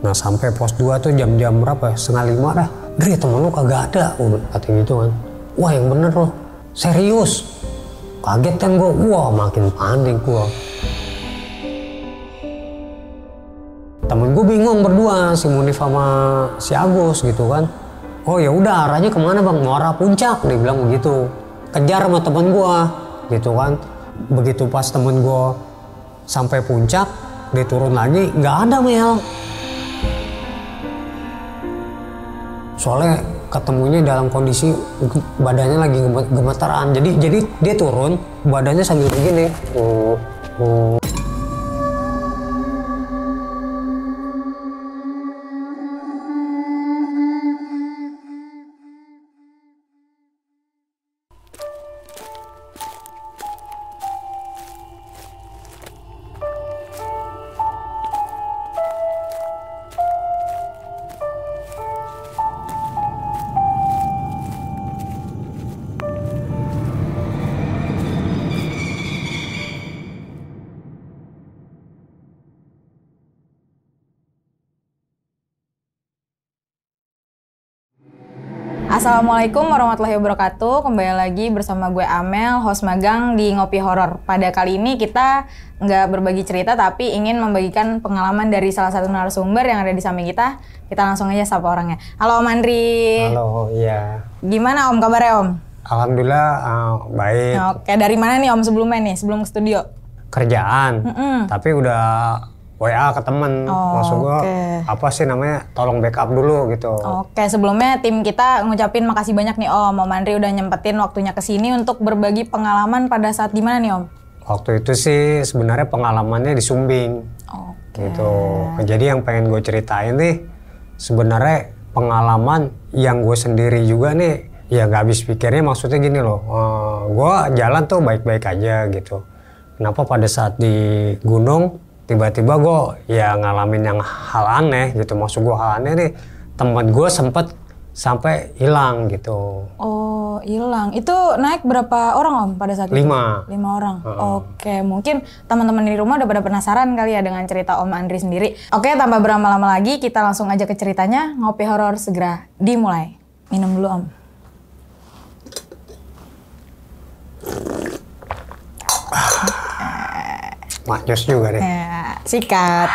Nah sampai pos 2 tuh jam-jam berapa ya? 4:30 dah. Dri, temen lu kagak ada, kata gitu kan. Wah yang bener loh, serius. Kaget kan gue, wah makin panik gue. Temen gue bingung berdua, si Munif sama si Agus gitu kan. Oh ya udah, arahnya kemana bang? Muara Puncak, dia bilang begitu. Kejar sama temen gue gitu kan. Begitu pas temen gue sampai puncak, dia turun lagi, nggak ada Mel. Soalnya ketemunya dalam kondisi badannya lagi gemetaran. Jadi dia turun, badannya sambil begini. Assalamualaikum warahmatullahi wabarakatuh. Kembali lagi bersama gue Amel, host magang di Ngopi Horor. Pada kali ini kita nggak berbagi cerita, tapi ingin membagikan pengalaman dari salah satu narasumber yang ada di samping kita. Kita langsung aja sapa orangnya. Halo Om Andri. Halo, iya. Gimana Om kabarnya Om? Alhamdulillah baik. Oke, dari mana nih Om sebelumnya nih, sebelum ke studio? Kerjaan, tapi udah WA ke temen, maksud gue apa sih namanya, tolong backup dulu gitu. Oke, sebelumnya tim kita ngucapin makasih banyak nih Om Andri udah nyempetin waktunya kesini untuk berbagi pengalaman pada saat gimana nih Om? Waktu itu sih sebenarnya pengalamannya di Sumbing, gitu. Jadi yang pengen gue ceritain nih sebenarnya pengalaman yang gue sendiri juga nih, ya nggak habis pikirnya. Maksudnya gini loh, gue jalan tuh baik-baik aja gitu. Kenapa pada saat di gunung tiba-tiba gue ya ngalamin yang hal aneh gitu. Maksud gue hal aneh nih, teman gue sempet sampai hilang gitu. Oh hilang, itu naik berapa orang Om pada saat itu? 5 orang. Oke, mungkin teman-teman di rumah udah pada penasaran kali ya dengan cerita Om Andri sendiri. Oke, tanpa berlama-lama lagi kita langsung aja ke ceritanya. Ngopi Horor segera dimulai. Minum dulu Om. Maknyus juga deh. Ya, sikat.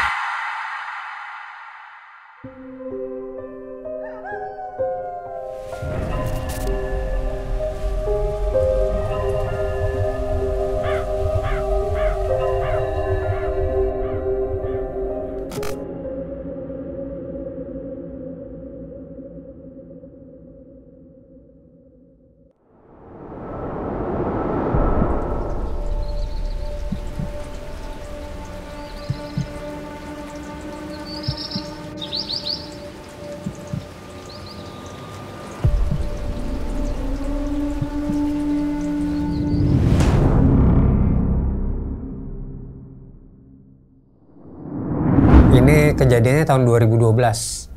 Ini kejadiannya tahun 2012.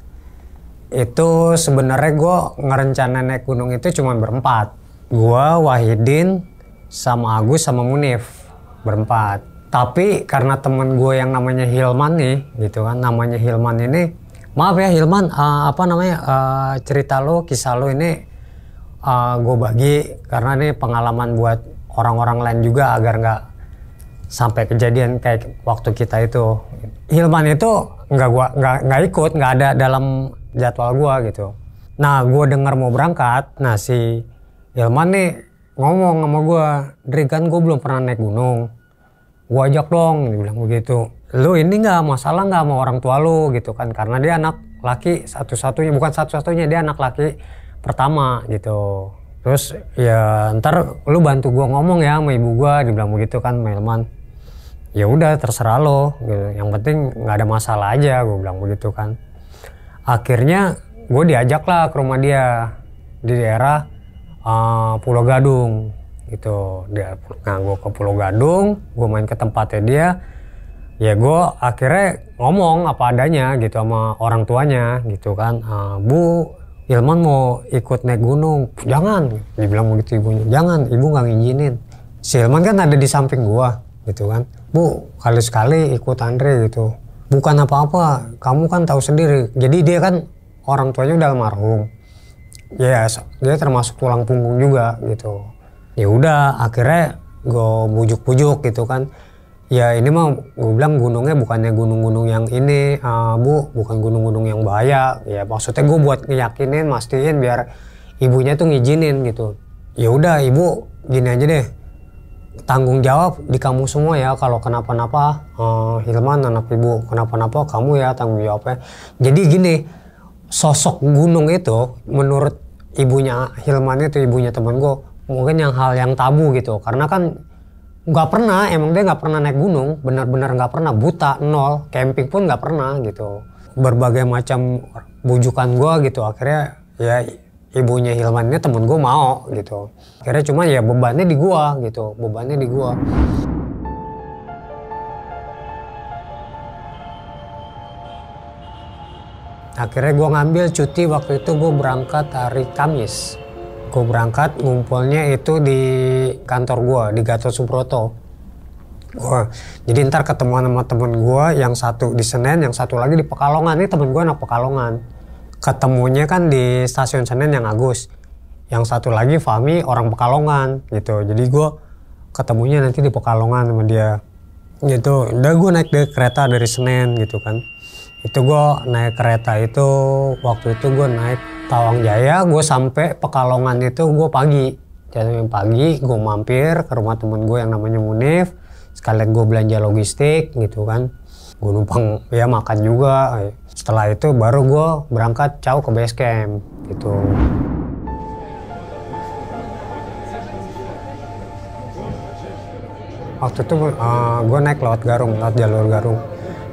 Itu sebenarnya gue ngerencana naik gunung itu cuma berempat. Gue, Wahidin, sama Agus, sama Munif. Berempat. Tapi karena temen gue yang namanya Hilman nih, gitu kan. Namanya Hilman ini, maaf ya Hilman, cerita lo, kisah lo ini gue bagi. Karena ini pengalaman buat orang-orang lain juga agar nggak sampai kejadian kayak waktu kita itu. Hilman itu nggak ikut, nggak ada dalam jadwal gua gitu. Nah, gua dengar mau berangkat. Nah, si Hilman nih ngomong sama gua, "Dri, kan gua belum pernah naik gunung. Gua ajak dong," dia bilang begitu. "Lu ini nggak masalah nggak sama orang tua lu gitu kan? Karena dia anak laki satu-satunya, bukan satu-satunya, dia anak laki pertama gitu. Terus ya ntar lu bantu gua ngomong ya sama ibu gua," dibilang begitu kan, Hilman. Ya udah terserah lo gitu. Yang penting nggak ada masalah aja, gue bilang begitu kan. Akhirnya gue diajak lah ke rumah dia di daerah Pulau Gadung gitu. Nah gue ke Pulau Gadung, gue main ke tempatnya dia. Ya gue akhirnya ngomong apa adanya gitu sama orang tuanya gitu kan. "Bu, Hilman mau ikut naik gunung." "Jangan," dibilang begitu ibunya. "Jangan, ibu nggak ngizinin. Si Hilman kan ada di samping gue gitu kan. Bu, kali-sekali ikut Andre gitu." bukan apa-apa, kamu kan tahu sendiri. Jadi dia kan orang tuanya udah almarhum, ya dia termasuk tulang punggung juga gitu. Ya udah akhirnya gue bujuk-bujuk gitu kan, ya ini mah gue bilang gunungnya bukannya gunung-gunung yang ini, Bu, bukan gunung-gunung yang bahaya. Ya maksudnya gue buat ngeyakinin, mastiin biar ibunya tuh ngizinin gitu. Ya udah ibu gini aja deh, tanggung jawab di kamu semua ya, kalau kenapa-napa Hilman anak ibu kenapa-napa kamu ya tanggung jawabnya. Jadi gini, sosok gunung itu menurut ibunya Hilman itu, ibunya temen gue, mungkin yang hal yang tabu gitu, karena kan nggak pernah, emang dia nggak pernah naik gunung, benar-benar nggak pernah, buta, nol, camping pun nggak pernah gitu. Berbagai macam bujukan gue gitu, akhirnya ya ibunya Hilman ini temen gue mau gitu. Akhirnya cuma ya bebannya di gue gitu, bebannya di gue. Akhirnya gue ngambil cuti, waktu itu gue berangkat hari Kamis. Gue berangkat, ngumpulnya itu di kantor gue di Gatot Subroto. Jadi ntar ketemuan sama temen gue, yang satu di Senen, yang satu lagi di Pekalongan. Ini temen gue anak Pekalongan. Ketemunya kan di stasiun Senen yang Agus. Yang satu lagi Fahmi orang Pekalongan gitu. Jadi gue ketemunya nanti di Pekalongan sama dia. Gitu. Udah gue naik kereta dari Senen gitu kan. Itu gue naik kereta itu, waktu itu gue naik Tawang Jaya, gue sampai Pekalongan itu gue pagi. Jadi pagi gue mampir ke rumah temen gue yang namanya Munif, sekalian gue belanja logistik gitu kan. Gue numpang ya makan juga. Setelah itu baru gue berangkat jauh ke base camp gitu. Waktu itu gue naik lewat jalur Garung.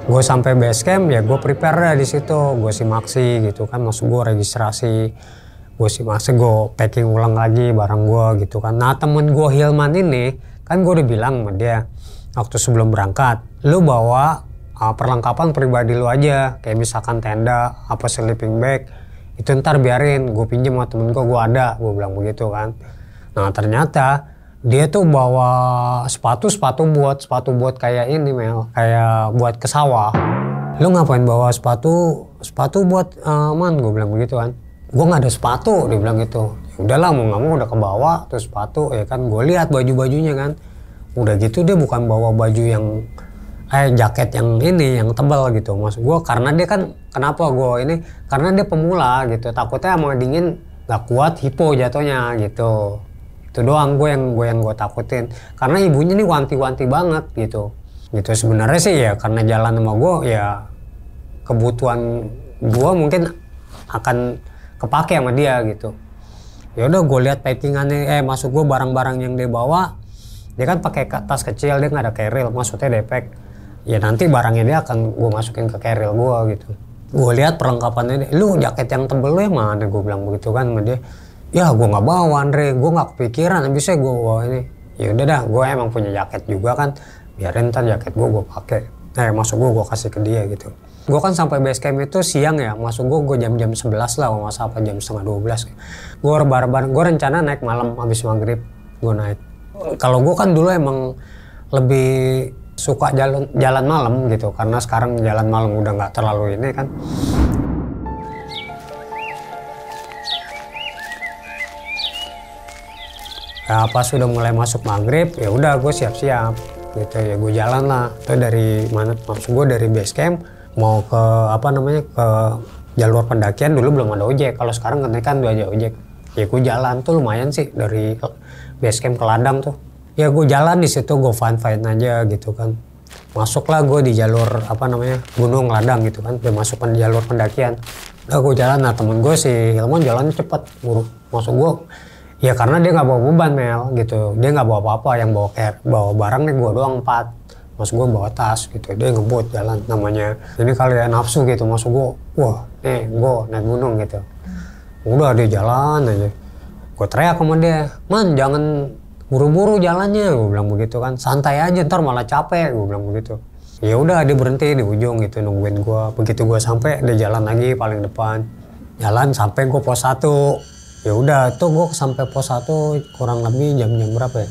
Gue sampai base camp ya gue prepare di situ, gue simaksi gitu kan, maksud gue registrasi, gue simaksi, gue packing ulang lagi barang gue gitu kan. Nah temen gue Hilman ini kan gue udah bilang sama dia waktu sebelum berangkat, lu bawa perlengkapan pribadi lu aja, kayak misalkan tenda, apa sleeping bag, itu ntar biarin gue pinjam sama temen gue ada, gue bilang begitu kan. Nah ternyata dia tuh bawa sepatu buat kayak ini Mel, kayak buat ke sawah. Lu ngapain bawa sepatu buat man, gue bilang begitu kan. Gue nggak ada sepatu, dia bilang gitu. Ya udahlah mau nggak mau udah kebawa tuh sepatu ya kan. Gue lihat baju-bajunya kan, udah gitu dia bukan bawa baju yang jaket yang ini yang tebal gitu. Maksud gue karena dia kan, kenapa gue ini, karena dia pemula gitu, takutnya sama dingin nggak kuat hipo jatuhnya gitu. Itu doang gue yang gue takutin, karena ibunya nih wanti-wanti banget gitu sebenarnya sih ya, karena jalan sama gue ya kebutuhan gue mungkin akan kepake sama dia gitu. Ya udah gue lihat packingannya, masuk gue barang-barang yang dia bawa, dia kan pakai tas kecil, dia nggak ada carrier, maksudnya depek. Ya nanti barangnya dia akan gue masukin ke carrier gue gitu. Gue lihat perlengkapannya dia, lu jaket yang tebel lu yang mana, gue bilang begitu kan sama dia. Ya gue nggak bawa Andre, gue nggak kepikiran, habisnya gue bawa ini. Ya udah dah, gue emang punya jaket juga kan, biarin ntar jaket gue pakai. Masuk gue kasih ke dia gitu. Gue kan sampai base camp itu siang ya, masuk gue jam 11 lah, masa apa jam setengah 12. Gue rebahan, gue rencana naik malam habis maghrib gue naik. Kalau gue kan dulu emang lebih suka jalan malam gitu, karena sekarang jalan malam udah nggak terlalu ini kan. Ya pas sudah mulai masuk maghrib ya udah gue siap-siap gitu ya, gue jalan lah. Itu dari mana, maksud gue dari base camp mau ke ke jalur pendakian. Dulu belum ada ojek, kalau sekarang kan udah ada ojek. Ya gue jalan tuh lumayan sih dari base camp ke ladang tuh. Ya gue jalan di situ, gue fine aja gitu kan. Masuklah gue di jalur gunung ladang gitu kan, udah masuk jalur pendakian. Udah gue jalan, nah temen gue si Hilman jalannya cepet buru. Maksud gue ya karena dia nggak bawa beban Mel gitu, dia nggak bawa apa-apa, yang bawa barang nih gue doang 4. Maksud gue bawa tas gitu, dia ngebut jalan, namanya ini kali ya nafsu gitu. Maksud gue, wah nih gue naik gunung gitu. Udah dia jalan aja, gue teriak sama dia, man jangan buru-buru jalannya, gue bilang begitu kan, santai aja ntar malah capek, gue bilang begitu. Ya udah dia berhenti di ujung gitu nungguin gue. Begitu gue sampai dia jalan lagi paling depan, jalan sampai gue pos 1. Ya udah tuh gue sampai pos 1 kurang lebih jam berapa ya,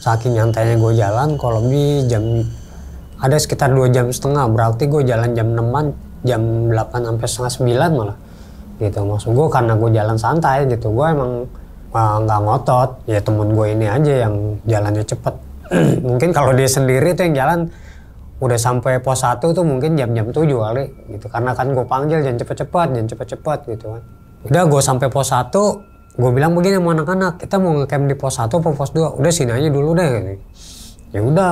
saking nyantainya gue jalan, kalau lebih jam ada sekitar 2,5 jam, berarti gue jalan jam 6-an, jam 8 sampai setengah 9 malah gitu. Maksud gue karena gue jalan santai gitu, gue emang nggak ngotot, ya temen gue ini aja yang jalannya cepet. Mungkin kalau dia sendiri tuh yang jalan udah sampai pos 1 tuh mungkin jam-jam 7 kali gitu, karena kan gue panggil jangan cepet-cepet gitu kan. Udah gue sampai pos 1, gue bilang begini sama anak-anak, kita mau ngecamp di pos 1 atau pos 2, udah sini aja dulu deh gitu. Ya udah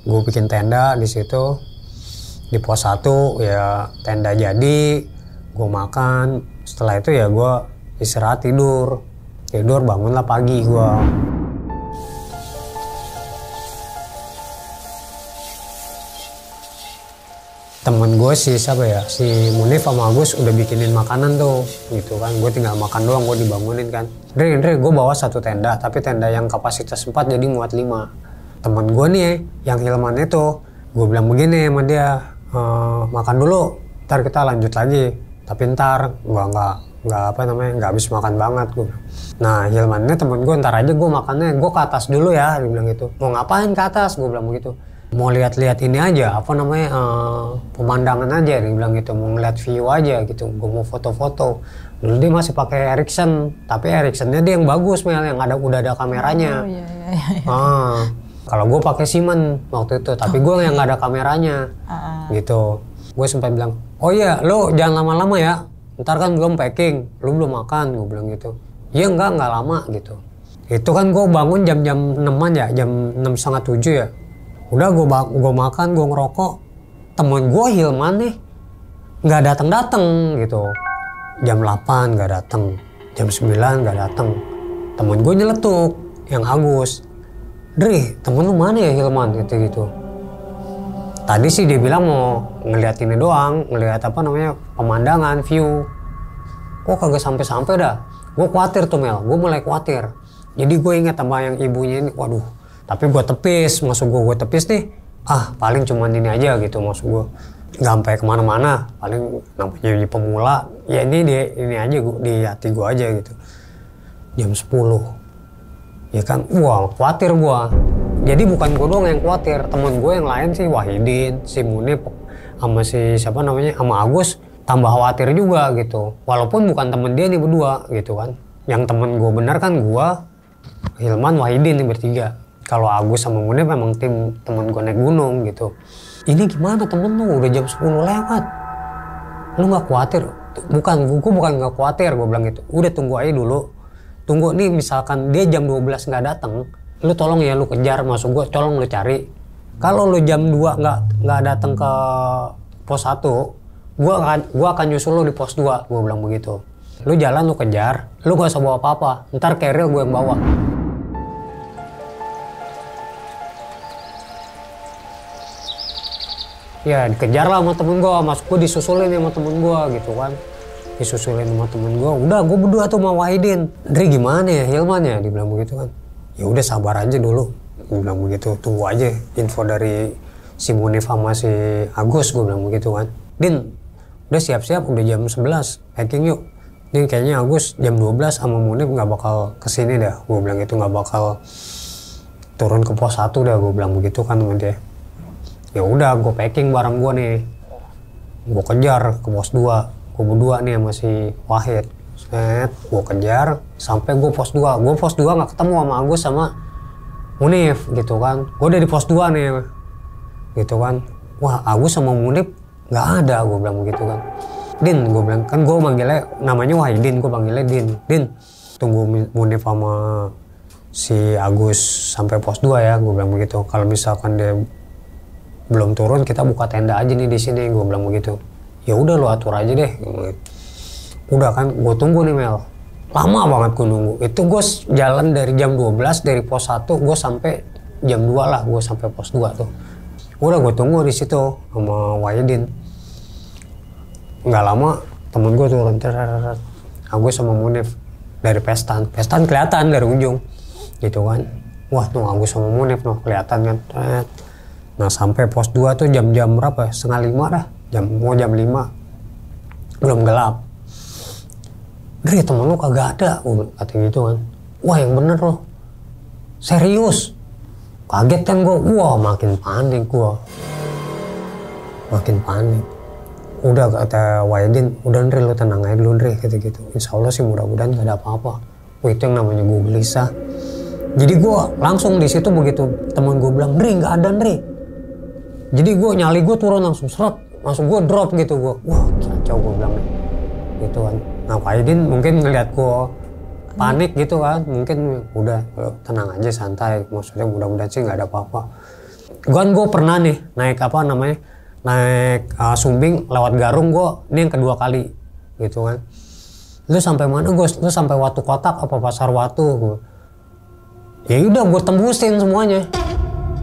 gue bikin tenda di situ di pos 1, ya tenda jadi, gue makan, setelah itu ya gue istirahat tidur bangunlah pagi gue. Temen gue si Munif sama Agus udah bikinin makanan tuh gitu kan, gue tinggal makan doang, gue dibangunin kan. Dre gue bawa 1 tenda, tapi tenda yang kapasitas 4 jadi muat 5. Temen gue nih yang Hilman itu, gue bilang begini sama dia, makan dulu, ntar kita lanjut lagi, tapi ntar nggak habis makan banget gue. Nah Hilman ini temen gue, ntar aja gue makannya, gue ke atas dulu ya, dia bilang gitu. Mau ngapain ke atas, gue bilang begitu. Mau lihat-lihat ini aja, pemandangan aja, dia bilang gitu, mau ngeliat view aja gitu, gue mau foto-foto. Dulu dia masih pakai Ericsson, tapi Ericssonnya dia yang bagus Mel, yang udah ada kameranya. Kalau gue pakai Siemens waktu itu, tapi gue yang nggak ada kameranya, gitu. Gue sempat bilang, oh iya, lo jangan lama-lama ya, ntar kan belum packing, lo belum makan, gue bilang gitu. Iya nggak lama gitu. Itu kan gue bangun jam-jam 6-an ya, jam 6:30, 7 ya. Udah gue makan, gue ngerokok, temen gue Hilman nih nggak datang gitu. Jam 8 nggak datang, jam 9 nggak datang. Temen gue nyeletuk, yang Agus. Dri, temen lu mana ya Hilman gitu. Tadi sih dia bilang mau ngeliat ini doang, ngeliat pemandangan, view. Kok kagak sampai dah. Gue khawatir tuh Mel, gue mulai khawatir. Jadi gue ingat sama yang ibunya ini, waduh. Tapi gue tepis, maksud gue tepis nih, paling cuman ini aja gitu, maksud gue. Gak sampai kemana-mana, paling namanya pemula, ya ini aja di hati gue aja gitu. Jam 10. Ya kan, wah khawatir gue. Jadi bukan gue doang yang khawatir, temen gue yang lain sih Wahidin, si Munif, sama sama Agus, tambah khawatir juga gitu. Walaupun bukan temen dia nih berdua gitu kan. Yang temen gue benar kan gue, Hilman, Wahidin nih bertiga. Kalau Agus sama Munif memang tim temen gue naik gunung gitu. Ini gimana temen lu, udah jam 10 lewat. Lu gak khawatir? Gue bukan gak khawatir, gue bilang gitu. Udah tunggu aja dulu. Tunggu nih, misalkan dia jam 12 gak datang, lu tolong ya lu kejar, maksud gue tolong lu cari. Kalau lu jam 2 nggak datang ke pos 1, gua akan nyusul lu di pos 2, gue bilang begitu. Lu jalan, lu kejar, lu gak usah bawa apa-apa, ntar keril gue yang bawa. Ya dikejar lah sama temen gue, maksud gue disusulin sama temen gue gitu kan. Disusulin sama temen gue, udah gue berdua tuh sama Wahidin. Dri gimana ya Hilman ya, dibilang begitu kan. Ya udah sabar aja dulu, gue bilang begitu, tunggu aja info dari si Munif sama si Agus, gue bilang begitu kan. Din, udah siap-siap, udah jam 11, packing yuk. Din kayaknya Agus jam 12 sama Munif nggak bakal kesini dah, gue bilang gitu, nggak bakal turun ke pos 1 dah, gue bilang begitu kan temen dia. Ya udah, gue packing barang gue nih, gue kejar ke pos 2, gue berdua nih sama si Wahid. Gue kejar sampai gue pos 2. Gue pos 2 nggak ketemu sama Agus sama Munif gitu kan. Gue udah di pos 2 nih gitu kan. Wah Agus sama Munif nggak ada, gue bilang begitu kan. Din, gue bilang kan, gue manggilnya namanya Wahidin, gue panggilnya Din, tunggu Munif sama si Agus sampai pos 2 ya, gue bilang begitu. Kalau misalkan dia belum turun, kita buka tenda aja nih di sini, gue bilang begitu. Ya udah lo atur aja deh. Udah kan, gue tunggu nih Mel. Lama banget gue nunggu. Itu gue jalan dari jam 12 dari pos 1, gue sampai jam 2 lah, gue sampai pos 2 tuh. Udah gue tunggu di situ sama Wahidin. Nggak lama temen gue turun, Agus sama Munif dari Pestan kelihatan dari ujung, gitu kan. Wah tuh Agus sama Munif tuh kelihatan kan. Nah sampai pos 2 tuh jam-jam berapa? 4:30 dah. Mau jam 5. Belum gelap. Dri, temen lu kagak ada, kata gitu kan. Wah yang bener loh. Serius. Kaget kan gue, wah makin panik gue. Makin panik. Udah kata Wahidin, udah Ndri lu tenang aja dulu Ndri, gitu-gitu. Insya Allah sih mudah-mudahan gak ada apa-apa. Wah itu yang namanya gue gelisah. Jadi gue langsung di situ begitu teman gue bilang, Ndri gak ada Ndri. Jadi gue nyali gue turun langsung seret, langsung gue drop gitu gue. Wah kacau gue bilang gitu kan. Nah Wahidin mungkin ngeliat gue panik gitu kan, mungkin udah tenang aja santai. Maksudnya mudah-mudahan sih gak ada apa-apa. Gue pernah nih naik Sumbing lewat Garung ini yang kedua kali gitu kan. Lu sampai mana Gus? Lu sampai Watu Kotak apa Pasar Watu? Ya udah gue tembusin semuanya.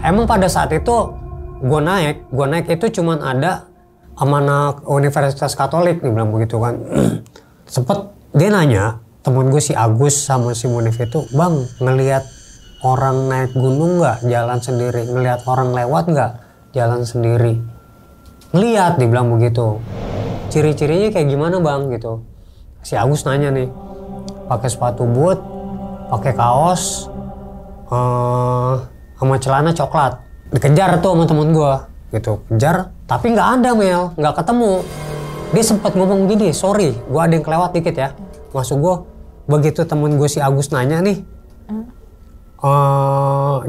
Emang pada saat itu gue naik itu cuman ada anak Universitas Katolik nih bilang begitu kan. Sempet dia nanya temen gue si Agus sama si Munif itu, bang ngelihat orang naik gunung nggak jalan sendiri, ngelihat orang lewat nggak jalan sendiri? Ngeliat, dibilang begitu. Ciri-cirinya kayak gimana bang gitu. Si Agus nanya nih, pakai sepatu boot, pakai kaos, sama celana coklat. Dikejar tuh sama temen gue, gitu. Kejar, tapi nggak ada Mel, nggak ketemu. Dia sempat ngomong gini, sorry, gue ada yang kelewat dikit ya. Maksud gue, begitu temen gue si Agus nanya nih,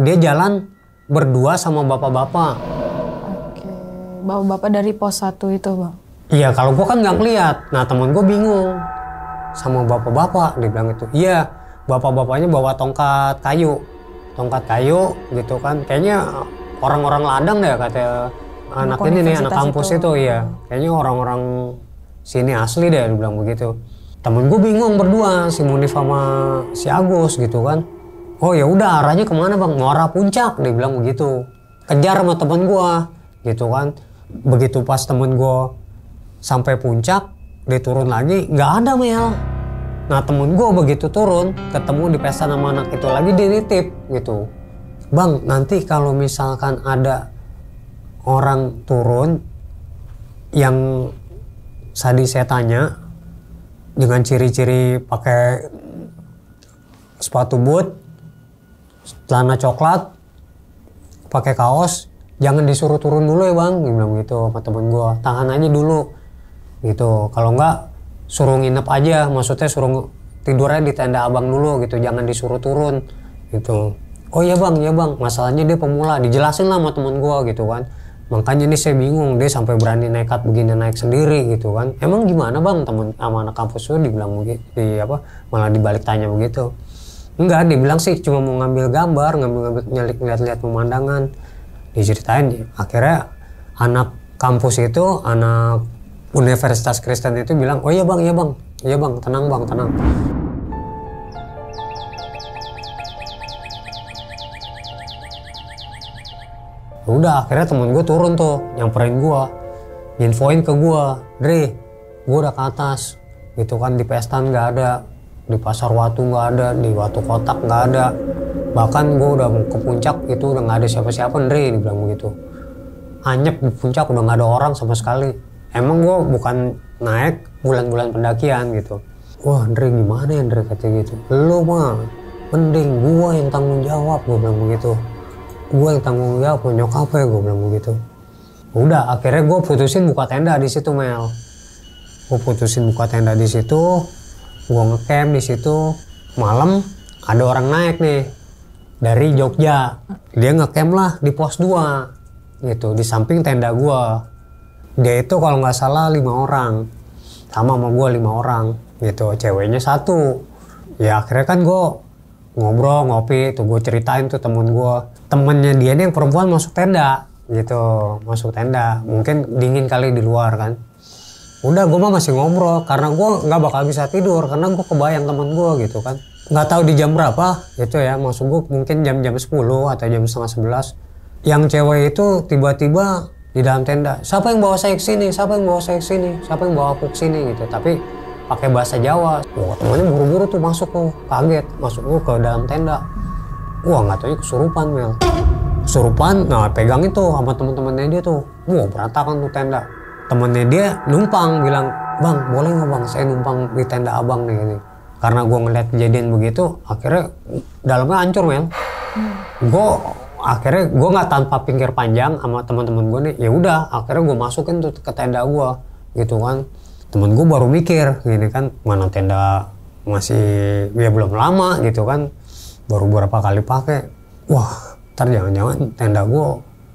dia jalan berdua sama bapak-bapak. Bapak-bapak dari pos 1 itu bang? Iya kalau gue kan nggak ngeliat. Nah temen gue bingung sama bapak-bapak, dia bilang itu. Iya bapak-bapaknya bawa tongkat kayu gitu kan. Kayaknya orang-orang ladang deh kata anak ini nih, anak kampus itu. Iya kayaknya orang-orang sini asli deh, dia bilang begitu. Temen gue bingung berdua, si Munif sama si Agus gitu kan. Oh ya udah arahnya kemana bang? Muara Puncak, dia bilang begitu. Kejar sama temen gue gitu kan. Begitu pas temen gue sampai puncak, dia turun lagi, nggak ada Mel. Nah temen gue begitu turun, ketemu di pesta sama anak itu lagi, dia nitip gitu. Bang, nanti kalau misalkan ada orang turun yang tadi saya tanya dengan ciri-ciri pakai sepatu boot, celana coklat, pakai kaos, jangan disuruh turun dulu ya bang, dia bilang gitu sama temen gue, tahan aja dulu gitu. Kalau enggak suruh nginep aja, maksudnya suruh tidurnya di tenda abang dulu gitu, jangan disuruh turun gitu. Oh iya bang, masalahnya dia pemula, dijelasin lah sama temen gue gitu kan. Makanya nih saya bingung, dia sampai berani nekat begini naik sendiri gitu kan. Emang gimana bang, temen sama anak kampus itu dibilang begitu, malah dibalik tanya begitu. Enggak, dia bilang sih cuma mau ngambil gambar, ngeliat-liat pemandangan. Diceritain, akhirnya anak kampus itu, anak Universitas Kristen itu bilang, oh iya bang, tenang bang, tenang. Udah akhirnya temen gue turun tuh, nyamperin gue, infoin ke gue, Dri, gue udah ke atas, gitu kan. Di pesta nggak ada, di Pasar Watu nggak ada, di Watu Kotak nggak ada. Bahkan gue udah ke puncak itu udah nggak ada siapa-siapa Ndri, dibilang begitu. Anyep di puncak udah nggak ada orang sama sekali. Emang gue bukan naik bulan-bulan pendakian gitu. Wah Ndri gimana ya Ndri, katanya gitu. Lu mah mending gue yang tanggung jawab, gue bilang begitu. Gue yang tanggung jawab, nyokap ya, gue bilang begitu. Udah akhirnya gue putusin buka tenda di situ Mel. Gue putusin buka tenda di situ, gue ngecamp di situ. Malam ada orang naik nih dari Jogja, dia ngecamp lah di pos 2 gitu, di samping tenda gua. Dia itu kalau nggak salah 5 orang, sama gua 5 orang gitu, ceweknya 1. Ya akhirnya kan gua ngobrol, ngopi, tuh gua ceritain tuh temennya dia nih yang perempuan masuk tenda gitu, mungkin dingin kali di luar kan. Udah gua mah masih ngobrol, karena gua nggak bakal bisa tidur, karena gua kebayang temen gua gitu kan. Nggak tahu di jam berapa gitu ya, maksud gue mungkin jam 10 atau jam setengah 11. Yang cewek itu tiba-tiba di dalam tenda, siapa yang bawa saya ke sini, siapa yang bawa aku ke sini gitu, tapi pakai bahasa Jawa. Wah temennya buru-buru tuh masuk tuh, kaget masuk gue ke dalam tenda. Wah nggak taunya kesurupan Mel. Nah pegang itu sama temen-temennya dia tuh, wah berantakan tuh tenda. Temennya dia numpang bilang, bang boleh nggak bang saya numpang di tenda abang nih ini. Karena gue ngeliat kejadian begitu, akhirnya dalamnya hancur Mel. Gue akhirnya gue nggak tanpa pikir panjang sama teman-teman gue nih, ya udah akhirnya gue masukin tuh ke tenda gue gitu kan. Temen gue baru mikir gini kan, mana tenda masih ya belum lama gitu kan, baru beberapa kali pakai, wah ntar jangan-jangan tenda gue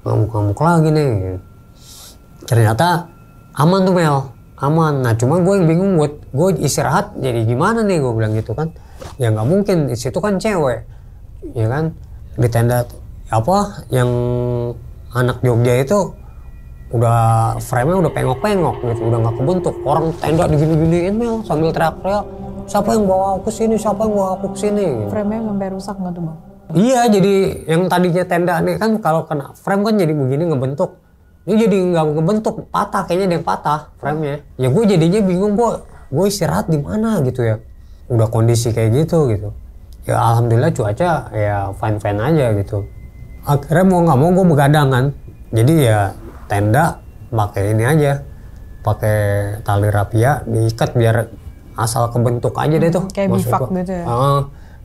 ngamuk-ngamuk lagi nih. Ternyata aman tuh Mel, aman. Nah cuma gue yang bingung, buat gue istirahat jadi gimana nih, gue bilang gitu kan. Ya nggak mungkin, di situ kan cewek ya kan, di tenda apa yang anak Jogja itu udah frame-nya udah pengok-pengok gitu, udah nggak kebentuk. Orang tenda digini-giniin Mel sambil teriak-teriak, siapa yang bawa aku sini, siapa yang bawa aku sini gitu. Frame-nya sampai rusak nggak tuh Bang? Iya, jadi yang tadinya tenda nih kan kalau kena frame kan jadi begini ngebentuk, ini jadi nggak ngebentuk, patah, kayaknya ada yang patah frame-nya. Ya gue jadinya bingung, gue istirahat di mana gitu ya, udah kondisi kayak gitu. Ya alhamdulillah cuaca ya fine-fine aja gitu. Akhirnya mau nggak mau gue begadang kan, jadi ya tenda pakai ini aja, pakai tali rapia diikat biar asal kebentuk aja deh tuh. Kayak bivak gitu ya.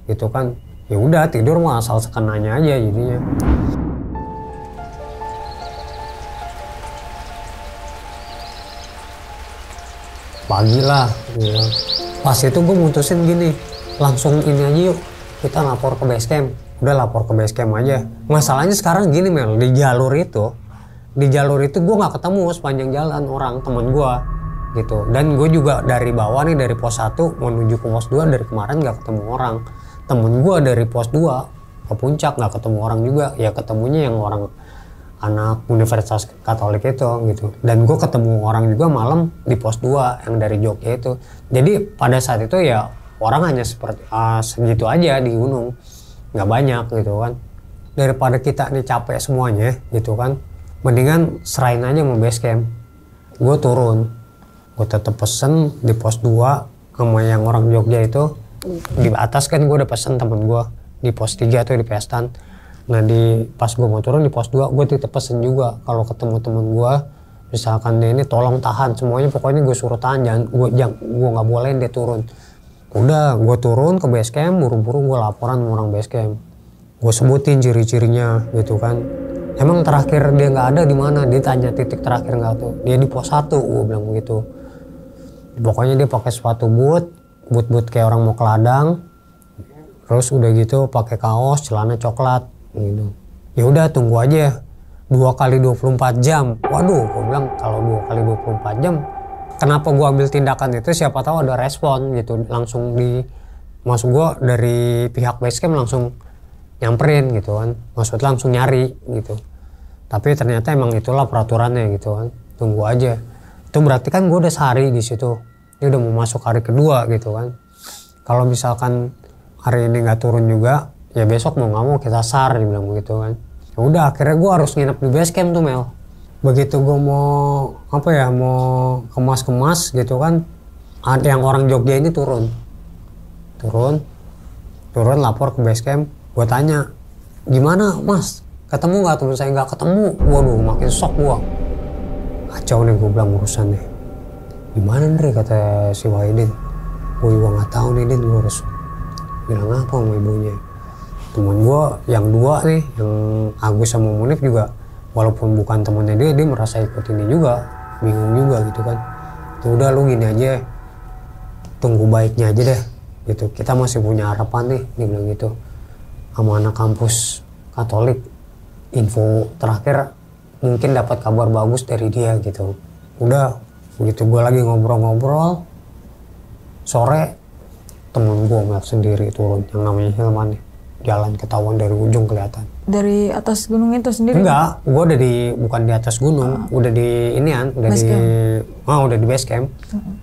Gitu kan. Ya udah tidur mah asal sekenanya aja jadinya. Pagi lah ya. Pas itu gue mutusin gini, langsung ini aja yuk, kita lapor ke base camp. Udah lapor ke base camp aja. Masalahnya sekarang gini Mel, di jalur itu gue nggak ketemu sepanjang jalan orang temen gue gitu. Dan gue juga dari bawah nih, dari pos 1 menuju ke pos 2 dari kemarin nggak ketemu orang. Temen gue dari pos 2 ke puncak nggak ketemu orang juga, ya ketemunya yang orang anak Universitas Katolik itu gitu. Dan gue ketemu orang juga malam di pos 2 yang dari Jogja itu. Jadi pada saat itu ya orang hanya seperti segitu aja di gunung, nggak banyak gitu kan. Daripada kita nih capek semuanya gitu kan, mendingan serahin aja mau base camp. Gue turun, gue tetap pesen di pos 2 sama yang orang Jogja itu. Di atas kan gue udah pesen temen gue di pos 3 tuh di Pestan. Nah pas gue mau turun di pos 2 gue tetap pesen juga kalau ketemu temen gue, misalkan dia ini tolong tahan semuanya, pokoknya gue suruh tahan, gue nggak bolehin dia turun. Udah gue turun ke base camp, buru-buru gue laporan sama orang base camp, gue sebutin ciri-cirinya gitu kan. Emang terakhir dia nggak ada di mana? Dia tanya titik terakhir nggak tuh, dia di pos 1, gue bilang begitu. Pokoknya dia pakai sepatu boot kayak orang mau ke ladang, terus udah gitu pakai kaos celana coklat gitu. Ya udah tunggu aja 2 kali 24 jam. Waduh, gue bilang kalau 2 kali 24 jam, kenapa gue ambil tindakan itu, siapa tahu ada respon gitu. Langsung maksud gue dari pihak basecamp langsung nyamperin gitu kan, maksud langsung nyari gitu. Tapi ternyata emang itulah peraturannya gitu kan, tunggu aja. Itu berarti kan gue udah sehari di situ. Ini udah mau masuk hari kedua gitu kan. Kalau misalkan hari ini nggak turun juga, ya besok mau nggak mau kita sar, dibilang begitu kan. Ya udah akhirnya gue harus nginep di base camp tuh Mel. Begitu gue mau mau kemas gitu kan, ada yang orang Jogja ini turun lapor ke base camp. Gue tanya, gimana mas, ketemu nggak temen saya? Nggak ketemu. Waduh makin shock gue, kacau nih gue bilang urusannya. Gimana nih kata si Wahidin, gue juga nggak tahu nih Din, gue harus bilang apa sama ibunya. Temen gue yang 2 nih, yang Agus sama Munif juga, walaupun bukan temennya dia merasa ikut ini juga, bingung juga gitu kan. Tuh udah lu gini aja, tunggu baiknya aja deh gitu, kita masih punya harapan nih, dia bilang gitu. Sama anak kampus Katolik, info terakhir mungkin dapat kabar bagus dari dia gitu. Udah begitu gue lagi ngobrol-ngobrol, sore temen gue Mel sendiri turun, yang namanya Hilman nih, jalan ketahuan dari ujung kelihatan. Dari atas gunung itu sendiri? Enggak, gue udah bukan di atas gunung, udah di inian, udah di base camp.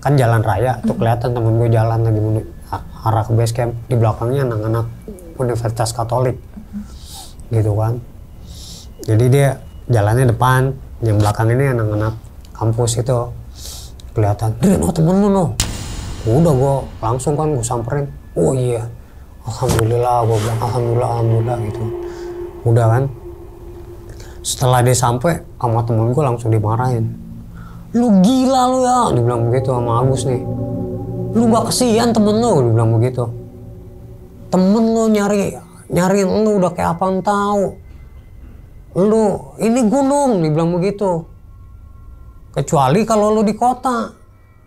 Kan jalan raya tuh kelihatan temen gue jalan lagi arah ke base camp, di belakangnya anak-anak Universitas Katolik gitu kan. Jadi dia jalannya depan, yang belakang ini anak-anak kampus itu kelihatan. Din, oh temen lu no. Udah gue langsung kan gue samperin. Oh iya, alhamdulillah, gue bilang alhamdulillah gitu. Udah kan. Setelah dia sampai sama temen gue langsung dimarahin. Lu gila lu ya, dibilang begitu sama Agus nih. Lu gak kesian temen lu, dibilang begitu. Temen lu nyariin lu udah kayak apaan tahu. lu ini gunung, dibilang begitu. Kecuali kalau lu di kota,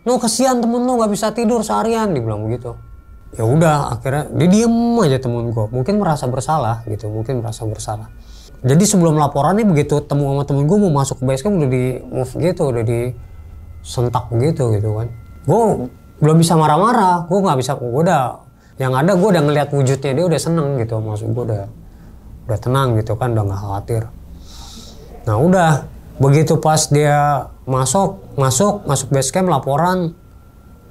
lu kesian temen lu nggak bisa tidur seharian, dibilang begitu. Ya udah, akhirnya dia diem aja temen gue, mungkin merasa bersalah gitu, Jadi sebelum laporannya begitu temu sama temen gue mau masuk ke base camp udah di move gitu, udah di sentak gitu kan. Gue belum bisa marah-marah, gue nggak bisa, gue udah yang ada gue udah ngeliat wujudnya dia udah seneng gitu, maksud gue udah tenang gitu kan, udah nggak khawatir. Nah udah begitu pas dia masuk base camp, laporan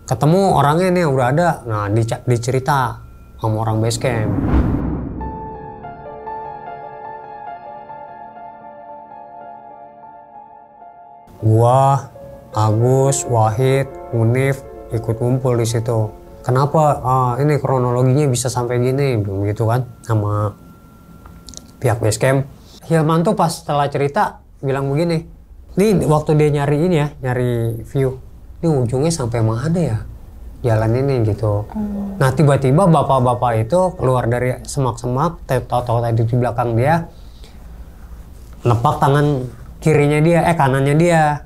ketemu orangnya nih udah ada, nah dicerita sama orang base camp. Gua, Agus, Wahid, Munif ikut ngumpul di situ. Kenapa ini kronologinya bisa sampai gini, begitu kan sama pihak base camp. Hilman tuh pas setelah cerita bilang begini, ini waktu dia nyari ini ya, nyari view, ini ujungnya sampai mana ya jalan ini gitu. Nah tiba-tiba bapak-bapak itu keluar dari semak-semak, tahu-tahu tadi di belakang dia nepak tangan kirinya dia, kanannya dia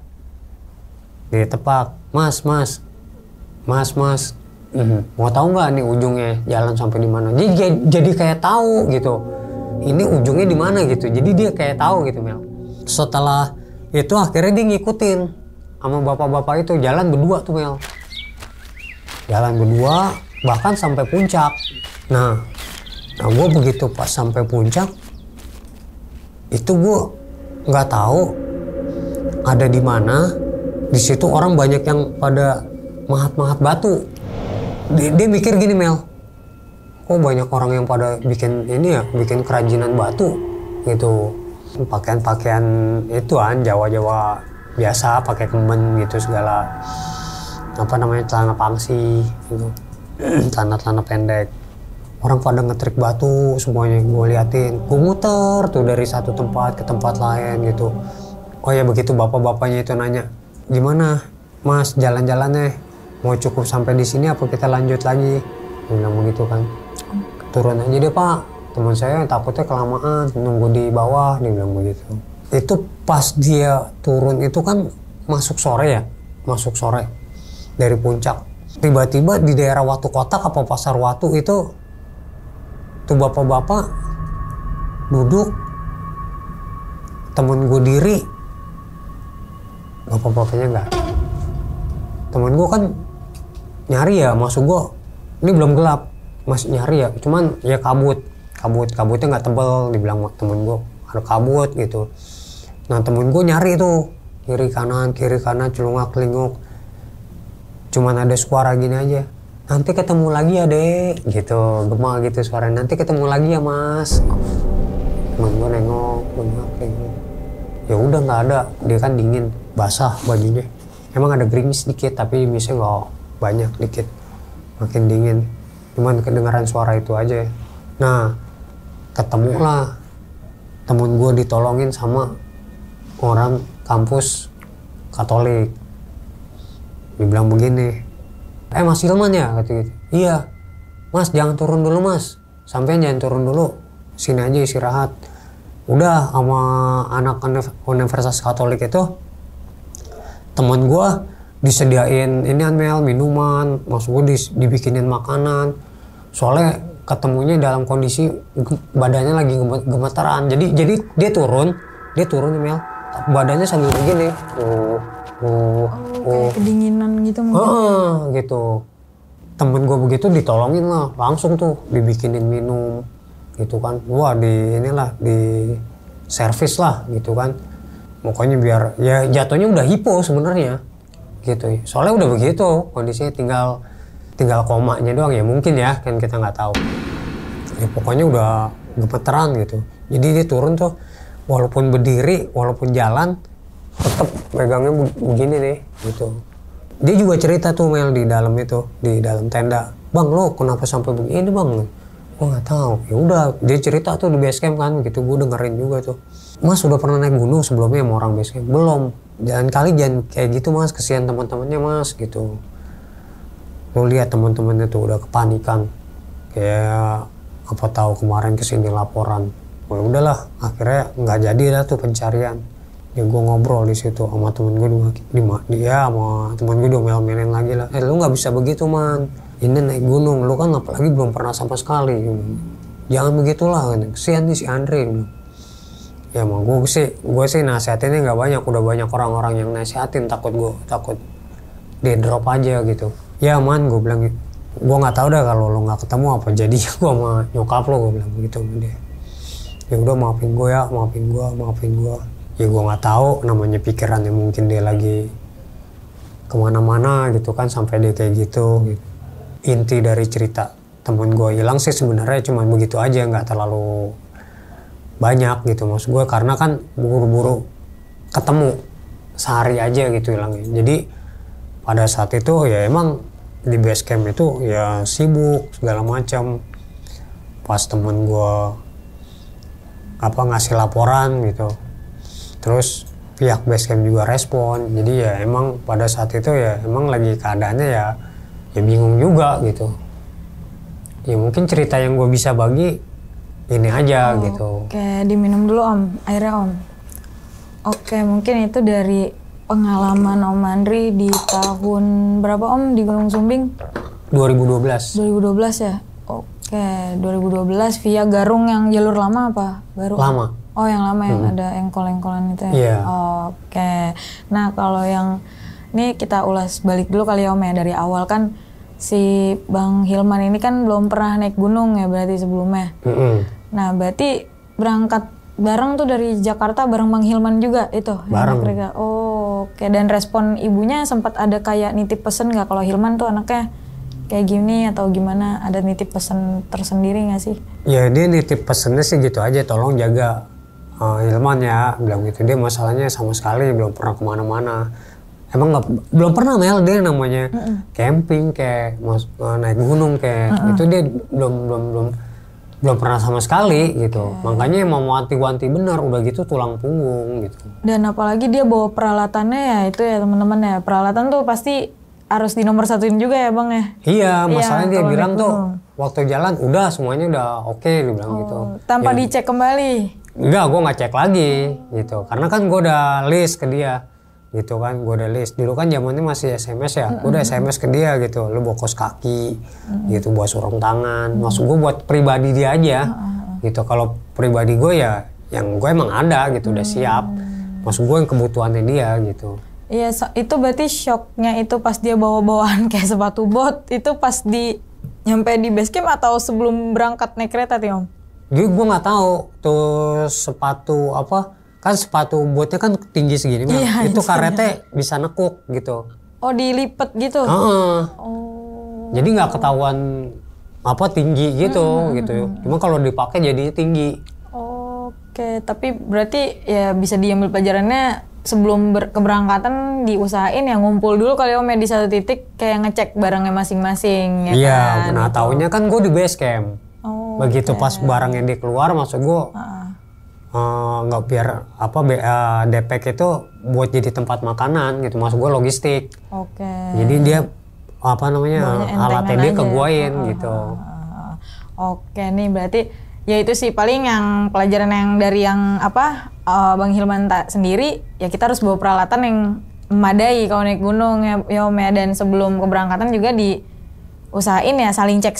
ditepak, mas, mau tahu nggak nih ujungnya jalan sampai di mana? Jadi kayak tahu gitu, ini ujungnya di mana gitu. Jadi dia kayak tahu gitu Mel. Setelah itu akhirnya dia ngikutin sama bapak-bapak itu jalan berdua tuh Mel. Jalan berdua bahkan sampai puncak. Nah gue begitu pas sampai puncak itu gue nggak tahu ada di mana. Di situ orang banyak yang pada mahat-mahat batu. Dia mikir gini Mel, kok banyak orang yang pada bikin ini ya, bikin kerajinan batu gitu. Pakaian-pakaian itu kan Jawa-Jawa biasa, pakai kemben gitu segala, apa namanya, celana pangsi gitu, celana pendek. Orang pada ngetrik batu semuanya, gue liatin. Gue muter tuh dari satu tempat ke tempat lain gitu. Oh ya begitu bapak-bapaknya itu nanya, gimana mas jalan-jalannya, mau cukup sampai di sini apa kita lanjut lagi? Dia bilang begitu kan. Turun aja deh pak, teman saya takutnya kelamaan nunggu di bawah, dia bilang begitu. Itu pas dia turun itu kan masuk sore dari puncak. Tiba-tiba di daerah Watu Kotak apa Pasar Watu itu tuh bapak-bapak duduk, temen gue diri, bapak-bapaknya enggak. Temen gue kan nyari ya, maksud gue ini belum gelap, masih nyari ya, cuman ya kabutnya nggak tebel, dibilang temen gue ada kabut gitu. Nah temen gue nyari tuh kiri kanan celungak-celinguk, cuman ada suara gini aja, nanti ketemu lagi ya dek gitu, gema gitu suaranya, nanti ketemu lagi ya mas. Temen gue nengok, ya udah nggak ada, dia kan dingin, basah bajunya, emang ada gerimis dikit tapi misalnya nggak banyak, dikit, makin dingin, cuman kedengaran suara itu aja. Nah ketemulah temen gue, ditolongin sama orang kampus Katolik. Dibilang begini, mas Hilman ya, kata gitu. Iya mas, jangan turun dulu mas, sampean jangan turun dulu, sini aja istirahat. Udah sama anak Universitas Katolik itu, teman gue disediain ini Mel, minuman, maksud gue dibikinin makanan, soalnya ketemunya dalam kondisi badannya lagi gemeteran. Jadi dia turun Mel, badannya sambil begini, kayak kedinginan gitu mungkin. Gitu. Temen gue begitu ditolongin lah, langsung tuh dibikinin minum gitu kan. Wah di servis lah gitu kan. Pokoknya biar ya jatuhnya udah hipo sebenarnya gitu. Soalnya udah begitu kondisinya, tinggal komanya doang ya mungkin ya, kan kita nggak tahu. Ya pokoknya udah gemeteran gitu. Jadi dia turun tuh walaupun berdiri, walaupun jalan tetap megangnya begini deh gitu. Dia juga cerita tuh Mel di dalam itu, di dalam tenda, bang lo kenapa sampai begini bang? Gue nggak tahu. Ya udah dia cerita tuh di base camp kan gitu, gue dengerin juga tuh. Mas udah pernah naik gunung sebelumnya sama orang base camp? Belum. Jangan kayak gitu mas, kesian teman-temannya mas gitu. Lo lihat teman-temannya tuh udah kepanikan, kayak apa tahu kemarin kesini laporan Ya udahlah, akhirnya nggak jadi lah tuh pencarian. Ya gue ngobrol di situ sama temen gue dia sama temen gue domel-melin lagi lah. Lu nggak bisa begitu man, ini naik gunung, lu kan apalagi belum pernah sama sekali. Jangan begitulah, kesian nih si Andre. Ya emang gue sih nasihatinnya nggak banyak, udah banyak orang-orang yang nasihatin, takut dia drop aja gitu. Ya man, gue bilang, gue nggak tahu dah kalau lo nggak ketemu apa jadinya gue sama nyokap lo, gue bilang gitu sama dia. Ya udah maafin gue ya, maafin gue. Ya gue nggak tahu, namanya pikirannya mungkin dia lagi kemana-mana gitu kan sampai dia kayak gitu. Inti dari cerita temen gue hilang sih sebenarnya cuma begitu aja, nggak terlalu banyak gitu maksud gue, karena kan buru-buru ketemu sehari aja gitu hilangnya. Jadi pada saat itu ya emang di base camp itu ya sibuk segala macam. Pas temen gue ngasih laporan gitu, terus pihak base camp juga respon. Jadi ya emang pada saat itu ya emang lagi keadaannya ya bingung juga gitu. Ya mungkin cerita yang gue bisa bagi ini aja gitu. Oke, diminum dulu Om, airnya Om. Oke, mungkin itu dari pengalaman Om Andri di tahun berapa Om di Gunung Sumbing? 2012. 2012 ya? Oke, 2012 via Garung yang jalur lama apa? Baru? Lama. Oh yang lama yang ada engkol-engkolan itu ya? Iya. Oke, nah kalau yang ini kita ulas balik dulu kali ya Om ya, dari awal kan si Bang Hilman ini kan belum pernah naik gunung ya berarti sebelumnya. Nah berarti berangkat bareng tuh dari Jakarta bareng Bang Hilman juga itu? Bareng. Oke, dan respon ibunya sempat ada kayak nitip pesen nggak kalau Hilman tuh anaknya kayak gini atau gimana, ada nitip pesen tersendiri nggak sih? Ya dia nitip pesennya sih gitu aja, tolong jaga Hilman ya, bilang gitu. Dia masalahnya sama sekali belum pernah kemana-mana. Emang belum pernah Mel, dia namanya camping kayak naik gunung kayak itu dia belum pernah sama sekali gitu. Makanya mau wanti-wanti benar udah gitu tulang punggung gitu. Dan apalagi dia bawa peralatannya ya itu ya teman-teman ya, peralatan tuh pasti harus di nomor satuin juga ya Bang ya? Iya, masalahnya dia bilang tuh waktu jalan udah semuanya udah oke, dia bilang gitu. Tanpa dicek kembali? Enggak, gue nggak cek lagi gitu. Karena kan gue udah list ke dia gitu kan, gue udah list. Dulu kan zamannya masih SMS ya, gue udah SMS ke dia gitu. Lu bawa kaos kaki gitu, bawa sarung tangan. Maksud gue buat pribadi dia aja gitu. Kalau pribadi gue ya yang gue emang ada gitu, udah siap. Maksud gue yang kebutuhannya dia gitu. Iya, itu berarti shocknya itu pas dia bawa-bawaan kayak sepatu bot, itu pas nyampe di base camp atau sebelum berangkat naik kereta tuh Om? Jadi gue nggak tahu tuh sepatu apa, kan sepatu botnya kan tinggi segini, iya, itu karetnya bisa nekuk gitu. Oh dilipet gitu? Jadi nggak ketahuan apa tinggi gitu gitu. Cuma kalau dipakai jadinya tinggi. Oke, tapi berarti ya bisa diambil pelajarannya sebelum keberangkatan diusahain ya ngumpul dulu kali Om ya di satu titik kayak ngecek barangnya masing-masing ya. Iya, kan? nah taunya kan gue di base camp. Begitu pas barangnya dia keluar, maksud gue nggak biar apa depek itu buat jadi tempat makanan gitu, maksud gue logistik. Jadi dia apa namanya alatnya dia ke guain gitu. Oke, nih berarti ya itu sih paling yang pelajaran yang dari yang apa Bang Hilman sendiri ya, kita harus bawa peralatan yang memadai kalau naik gunung ya Om ya, dan sebelum keberangkatan juga diusahain ya saling cek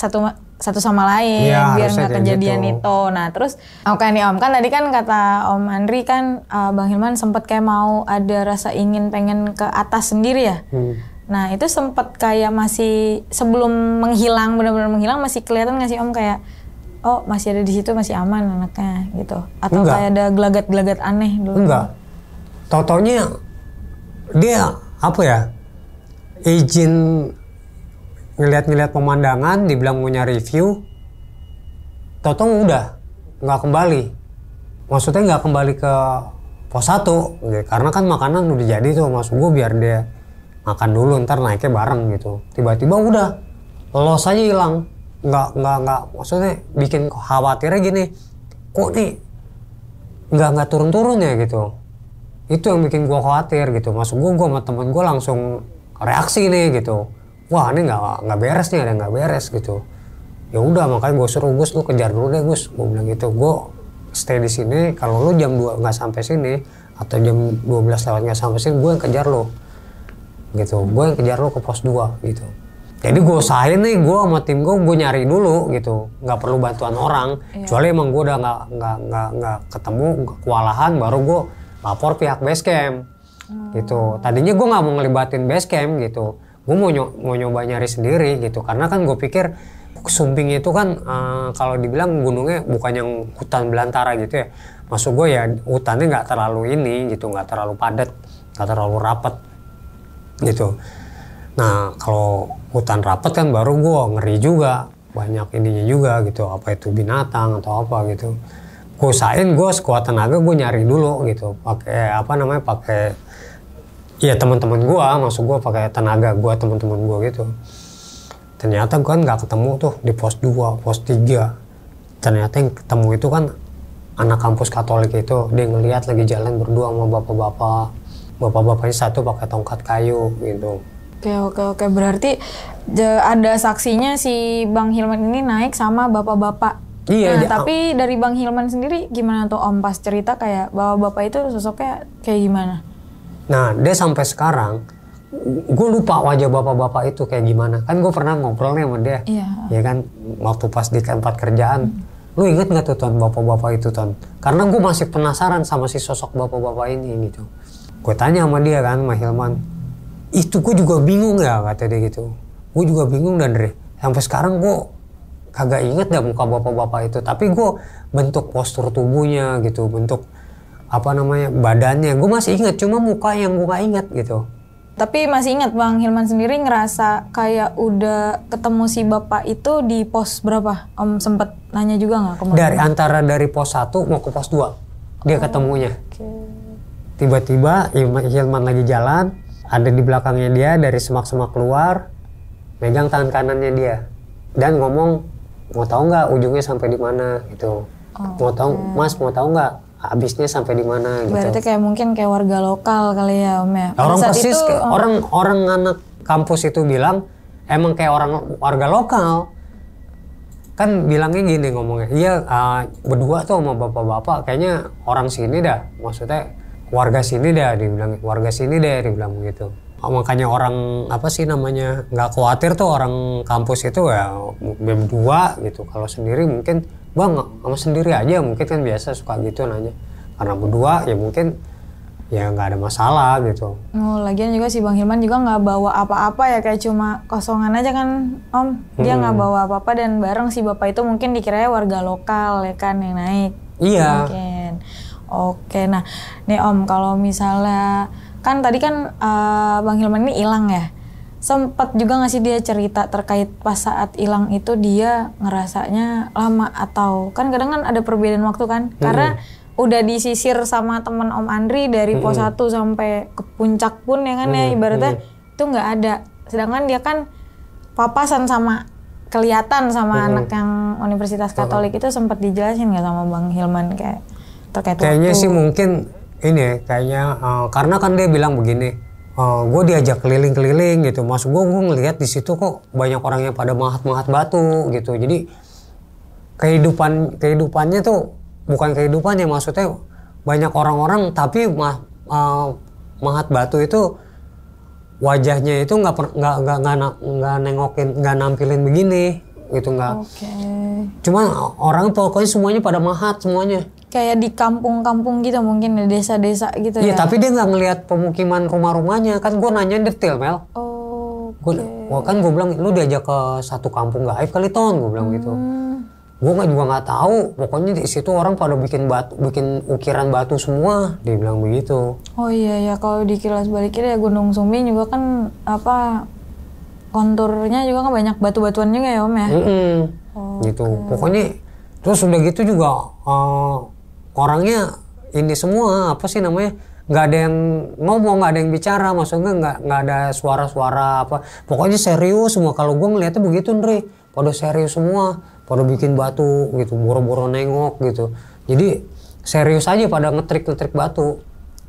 satu sama lain ya, biar nggak kejadian gitu. Itu. Nah terus oke nih Om, kan tadi kan kata Om Andri kan Bang Hilman sempat kayak mau ada rasa pengen ke atas sendiri ya. Nah itu sempat kayak masih sebelum menghilang, benar-benar menghilang, masih kelihatan nggak sih Om kayak oh masih ada di situ, masih aman anaknya gitu, atau enggak, kayak ada gelagat-gelagat aneh dulu? Enggak, tau-taunya dia apa ya, izin ngeliat pemandangan, dibilang mau nyari review, tau-tau udah nggak kembali. Maksudnya nggak kembali ke pos 1 gitu. Karena kan makanan udah jadi tuh, maksud gue biar dia makan dulu ntar naiknya bareng gitu. Tiba-tiba udah los aja hilang. Nggak, maksudnya bikin khawatirnya gini, kok nih nggak turun ya gitu. Itu yang bikin gue khawatir gitu. Maksud gue sama temen gue langsung reaksi nih gitu, wah ini nggak beres nih, ada nggak beres gitu. Ya udah makanya gue suruh Gus, lu kejar dulu deh Gus, gue bilang gitu. Gue stay di sini, kalau lu jam 2 nggak sampai sini atau jam 12 lewat nggak sampai sini, gue yang kejar lo gitu. Gue yang kejar lo ke pos 2 gitu. Jadi gue usahain nih, gue sama tim gue nyari dulu gitu, nggak perlu bantuan orang. Kecuali emang gue udah nggak ketemu, kewalahan, baru gue lapor pihak base camp gitu. Tadinya gue nggak mau ngelibatin base camp gitu, gue mau nyoba nyari sendiri gitu, karena kan gue pikir Sumbing itu kan kalau dibilang gunungnya bukan yang hutan belantara gitu ya. Maksud gue ya hutannya nggak terlalu ini gitu, nggak terlalu padat, nggak terlalu rapat gitu. Nah kalau hutan rapat kan baru gue ngeri juga, banyak ininya juga gitu, apa itu binatang atau apa gitu. Gue usahain gue sekuat tenaga gue nyari dulu gitu, pakai pakai ya teman-teman gue, maksud gue pakai tenaga gue, teman-teman gue gitu. Ternyata gue kan nggak ketemu tuh di pos 2, pos 3. Ternyata yang ketemu itu kan anak kampus Katolik itu, dia ngelihat lagi jalan berdua sama bapak-bapak. Bapak-bapaknya satu pakai tongkat kayu gitu. Oke. Berarti ada saksinya si Bang Hilman ini naik sama bapak-bapak. Iya. Nah, tapi dari Bang Hilman sendiri gimana tuh Om pas cerita kayak bapak-bapak itu sosoknya kayak gimana? Nah, dia sampai sekarang gue lupa wajah bapak-bapak itu kayak gimana. Kan gue pernah ngobrol nih sama dia. Iya. Ya kan, waktu pas di tempat kerjaan. Lu inget gak tuh Ton, bapak-bapak itu Ton? Karena gue masih penasaran sama si sosok bapak-bapak ini gitu. Gue tanya sama dia kan, sama Hilman. Itu gue juga bingung ya, kata dia gitu. Gue juga bingung dan sampai sekarang gue kagak inget dah muka bapak-bapak itu. Tapi gue bentuk postur tubuhnya gitu, bentuk badannya. Gue masih inget, cuma muka yang gue gak inget gitu. Tapi masih ingat Bang Hilman sendiri ngerasa kayak udah ketemu si bapak itu di pos berapa? Om sempet nanya juga nggak kemarin? Dari pos 1 mau ke pos 2 dia ketemunya. Tiba-tiba Hilman lagi jalan, ada di belakangnya dia, dari semak-semak keluar, megang tangan kanannya dia dan ngomong, mau tahu nggak ujungnya sampai di mana gitu. Mau tahu Mas, mau tahu nggak habisnya sampai di mana gitu. Berarti kayak mungkin kayak warga lokal kali ya Om ya. Orang persis itu, orang anak kampus itu bilang emang kayak warga lokal. Kan bilangnya gini ngomongnya, iya berdua tuh sama bapak-bapak kayaknya orang sini dah. Maksudnya warga sini dah, dibilang warga sini deh, dibilang begitu. Makanya orang nggak khawatir tuh orang kampus itu ya berdua gitu. Kalau sendiri mungkin Bang sama sendiri aja, mungkin kan biasa suka gitu nanya. Karena berdua ya mungkin ya nggak ada masalah gitu. Lagian juga si Bang Hilman juga nggak bawa apa-apa ya, kayak cuma kosongan aja kan Om. Dia nggak bawa apa-apa dan bareng si bapak itu mungkin dikiranya warga lokal ya kan yang naik. Iya. Mungkin. Oke, nah nih Om, kalau misalnya kan tadi kan Bang Hilman ini hilang ya. Sempat juga nggak sih dia cerita terkait pas saat hilang itu dia ngerasanya lama atau kan kadang kan ada perbedaan waktu kan? Karena udah disisir sama teman Om Andri dari pos 1 sampai ke puncak pun ya kan ya ibaratnya itu nggak ada. Sedangkan dia kan papasan sama kelihatan sama anak yang Universitas Katolik itu sempat dijelasin nggak sama Bang Hilman kayak terkait kayaknya waktu? sih mungkin ini kayaknya karena kan dia bilang begini. Gue diajak keliling-keliling gitu, maksud gue ngelihat di situ kok banyak orang yang pada mahat-mahat batu gitu. Jadi kehidupannya tuh bukan kehidupannya, maksudnya banyak orang-orang tapi mahat batu itu wajahnya itu nggak nengokin, nggak nampilin begini gitu, nggak. Cuman orang pokoknya semuanya pada mahat semuanya. Kayak di kampung-kampung gitu mungkin di desa-desa gitu ya. Iya, tapi dia nggak ngelihat pemukiman rumah-rumahnya. Kan gue nanya detail, Mel. Kan gue bilang, lu diajak ke satu kampung gaib kali Ton, gue bilang gitu. Gue juga nggak tahu. Pokoknya di situ orang pada bikin ukiran batu semua. Dia bilang begitu. Oh iya ya, kalau dikilas balikin ya Gunung Sumbing juga kan konturnya juga kan banyak batu-batuan juga ya Om ya. Gitu. Pokoknya terus udah gitu juga orangnya ini semua nggak ada yang ngomong, nggak ada yang bicara, maksudnya nggak ada suara-suara apa, pokoknya serius semua. Kalau gue ngeliatnya begitu Ndri, pada serius semua, pada bikin batu gitu, boro-boro nengok gitu, jadi serius aja pada ngetrik batu.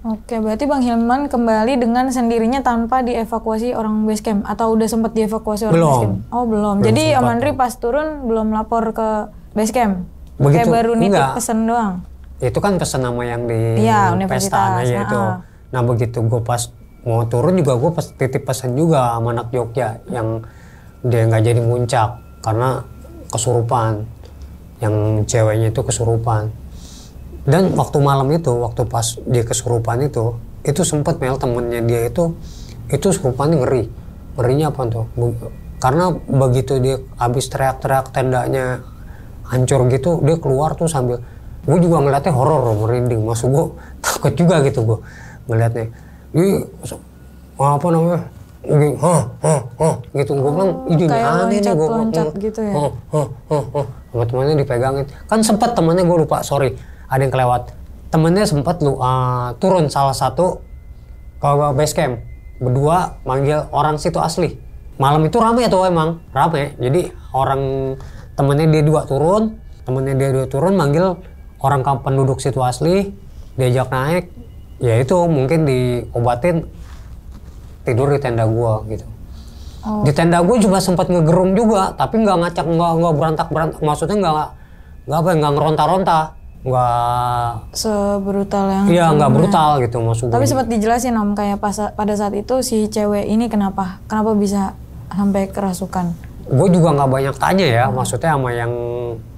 Oke, berarti Bang Hilman kembali dengan sendirinya tanpa dievakuasi orang base camp atau udah sempat dievakuasi orang base camp? Oh belum. Jadi Om Andri pas turun belum lapor ke base camp? Begitu, kayak baru nitip pesen doang? itu kan pesen nama yang di Iya, pesta, universitas. ya itu. Nah begitu gue pas mau turun juga gue titip pesan juga sama anak Jogja yang dia nggak jadi muncak karena kesurupan, yang ceweknya itu kesurupan. Dan waktu malam itu, waktu pas dia kesurupan itu sempet Mel temennya dia itu kesurupannya ngerinya apa tuh? Karena begitu dia habis teriak-teriak tendanya hancur gitu, dia keluar tuh sambil, gue juga ngeliatnya horor, merinding, maksud gue takut juga gitu gue ngeliatnya. Ini apa namanya? Gitu gue bilang, ini aneh nih gue. Loncat gitu ya. Sama temannya dipegangin. Kan sempat temannya gue lupa, sorry, ada yang kelewat. Temennya sempat turun salah satu ke base camp, berdua manggil orang situ asli. Malam itu rame tuh emang rame. Jadi orang temennya dia dua turun manggil orang penduduk situ asli, diajak naik. Ya itu mungkin diobatin, tidur di tenda gua gitu. Di tenda gua juga sempat ngegerung juga, tapi nggak ngacak, nggak berantak, maksudnya nggak ngeronta-ronta, nggak sebrutal yang iya nggak brutal gitu maksud tapi gua. sempat dijelasin Om kayak pada saat itu si cewek ini kenapa bisa sampai kerasukan. Gue juga nggak banyak tanya ya, maksudnya sama yang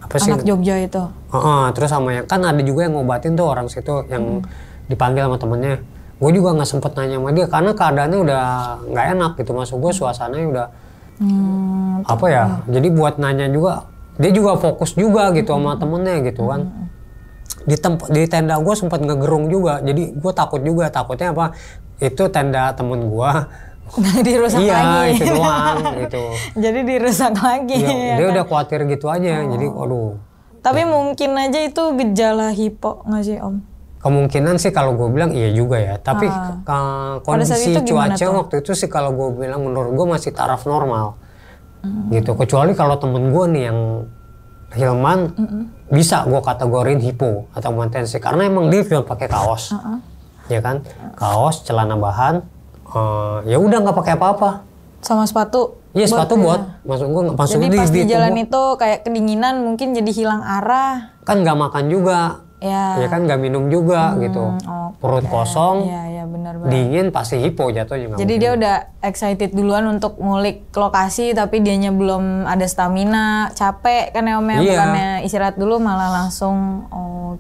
apa sih? Anak Jogja itu. Terus sama yang kan ada juga yang ngobatin tuh orang situ yang dipanggil sama temennya. Gue juga nggak sempet nanya sama dia karena keadaannya udah nggak enak gitu, maksud gue suasananya udah apa ya. Jadi buat nanya juga, dia juga fokus juga gitu sama temennya gitu kan. Di tenda gue sempat ngegerung juga, jadi gue takutnya apa? Itu tenda temen gue. Dirusak iya, lagi. itu doang gitu. Jadi dirusak lagi. Iya, dia udah khawatir gitu aja. Jadi waduh. Tapi mungkin aja itu gejala hipo nggak sih Om? Kemungkinan sih kalau gue bilang iya juga ya. Tapi kondisi cuaca waktu itu sih kalau gue bilang menurut gue masih taraf normal. Gitu. Kecuali kalau temen gue nih yang Hilman bisa gue kategorin hipo atau hipotensi karena emang dia bilang pakai kaos. Ya kan? Kaos, celana bahan. Ya udah nggak pakai apa-apa. Sama sepatu. Iya sepatu buat. Maksud gue jadi pas di jalan itu kayak kedinginan mungkin jadi hilang arah. Kan nggak makan juga. Ya kan nggak minum juga gitu. Perut kosong. Iya benar. Dingin pasti hipo jatuhnya. Jadi dia udah excited duluan untuk ngulik lokasi tapi dianya belum ada stamina, capek kan ya Om ya, bukannya istirahat dulu malah langsung